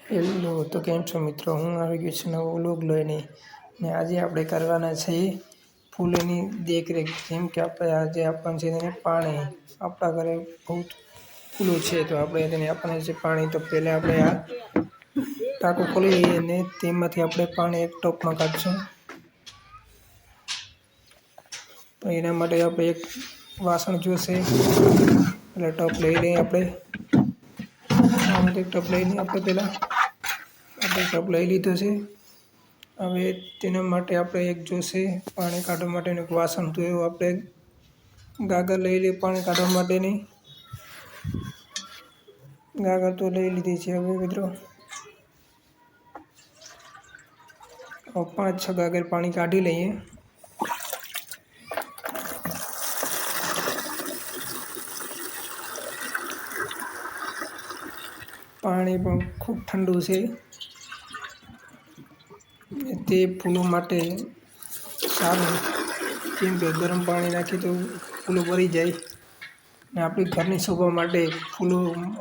Hello, તો કેમ છો મિત્રો? હું આવી ગયો છું નવો વ્લોગ લઈને ને આજે આપણે કરવાના છે ફૂલોની દેખરેખ. જેમ કે આપણે આજે આપવાનું છે તેને પાણી. આપણા ઘરે બહુ ફૂલો છે તો આપણે તેને આપવાનું છે પાણી. તો પહેલાં આપણે આ ટાંકો ખોલી લઈએ અને તેમાંથી આપણે પાણી એક ટોપમાં કાઢશું. તો એના માટે આપણે એક વાસણ જોઈશે, એટલે ટપ લઈ લઈએ આપણે. આમાંથી ટપ લઈને આપણે પહેલાં ટપ લઈ લીધો છે. હવે તેના માટે આપણે એક જોશે પાણી કાઢવા માટેનું એક વાસણ. તો એવું આપણે ગાગર લઈ લઈએ પાણી કાઢવા માટેની. ગાગર તો લઈ લીધી છે. હવે મિત્રો 5-6 ગાગર પાણી કાઢી લઈએ. પાણી પણ ખૂબ ઠંડુ છે, તે ફૂલો માટે સારું. કેમ કે ગરમ પાણી નાખીએ તો ફૂલો ભરી જાય ને આપણી ઘરની શોભા માટે ફૂલો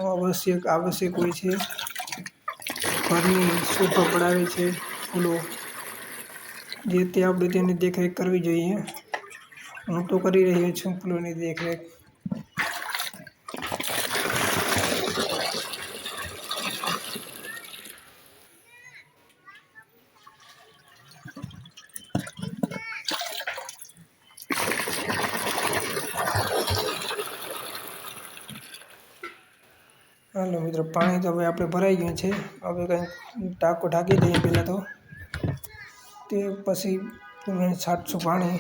આવશ્યક હોય છે. ઘરની શોભા પડાવે છે ફૂલો, જેથી આપણે તેની દેખરેખ કરવી જોઈએ. હું તો કરી રહ્યો છું ફૂલોની દેખરેખ. હાલો મિત્રો, પાણી તો હવે આપણે ભરાઈ ગયું છે. હવે કંઈ ટાંકો ઢાંકી દઈએ પહેલાં તો, તે પછી ફૂલોને છાંટશું પાણી.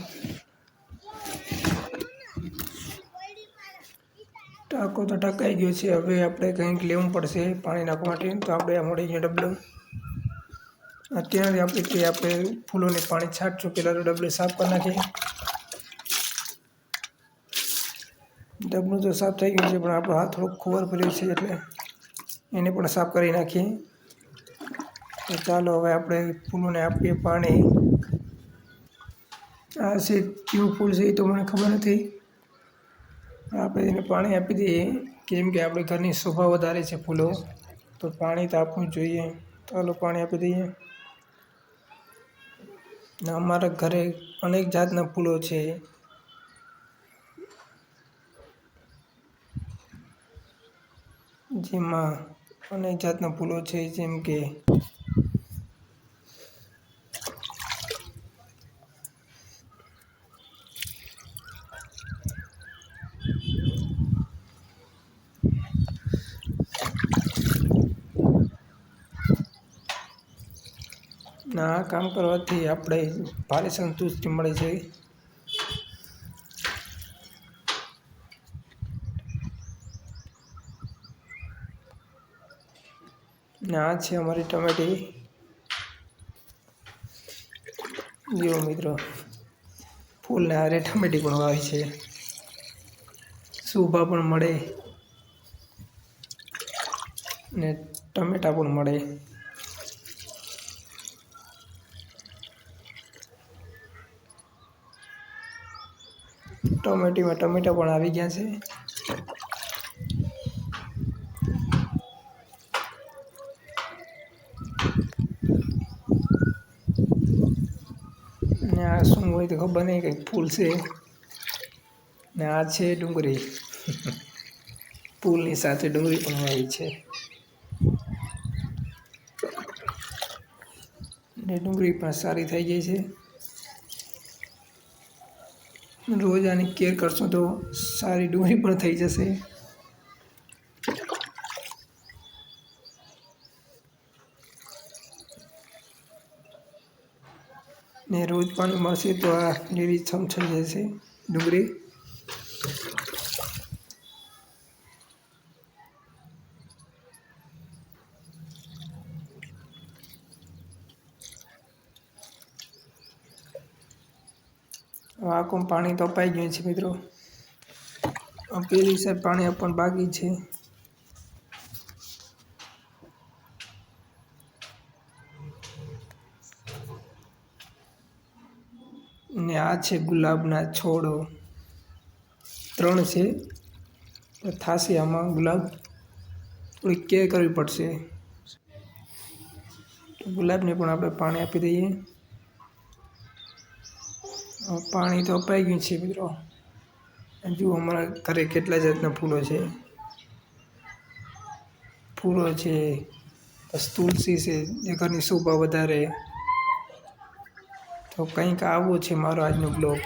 ટાંકો તો ઢંકાઈ ગયો છે. હવે આપણે કંઈક લેવું પડશે પાણી નાખવા માટે. તો આપણે આ મળી ગયું ડબલું. અત્યારે આપણે ફૂલોને પાણી છાંટશું. પહેલાં તો ડબલું સાફ કરી નાખીએ. ડબલું તો સાફ થઈ ગયું છે, પણ આપણો હાથ થોડોક ખોવાર ભર્યો છે, એટલે એને પણ સાફ કરી નાખીએ. તો ચાલો હવે આપણે ફૂલોને આપીએ પાણી. આ છે કેવું ફૂલ છે એ તો મને ખબર નથી. આપણે એને પાણી આપી દઈએ, કેમ કે આપણી ઘરની શોભા વધારે છે ફૂલો, તો પાણી તો આપવું જ જોઈએ. ચાલો પાણી આપી દઈએ. અમારા ઘરે અનેક જાતના ફૂલો છે. જેમાં અનેક જાતના ફૂલો છે, જેમ કે આ કામ કરવાથી આપણે ભારે સંતુષ્ટિ મળે છે. ને આ છે અમારી ટમેટી. જો મિત્રો, ફૂલને હારે ટમેટી પણ વાવી છે. શોભા પણ મળે ને ટમેટા પણ મળે. ટમેટીમાં ટમેટા પણ આવી ગયા છે. ને આ શું હોય તો ખબર નહીં, કંઈક ફૂલ છે. ને આ છે ડુંગળી. ફૂલની સાથે ડુંગળી પણ આવી છે. ને ડુંગળી પણ સારી થઈ ગઈ છે. રોજ આની કેર કરશો તો સારી ડુંગળી પણ થઈ જશે. ને રોજ પાણી મળશે તો આ લીલી છમ થઈ જશે ડુંગળી. આખું પાણી તો અપાઈ ગયું છે મિત્રો. પેલી સાઈડ પાણી આપવાનું બાકી છે. ને આ છે ગુલાબના છોડો. 3 છે. થશે આમાં ગુલાબ. થોડી કેર કરવી પડશે. તો ગુલાબને પણ આપણે પાણી આપી દઈએ. પાણી તો અપાઈ ગયું છે મિત્રો. જુઓ અમારા ઘરે કેટલા જાતના ફૂલો છે. બસ તુલસી છે જે ઘરની શોભા વધારે. તો કંઈક આવો છે મારો આજનો બ્લોગ.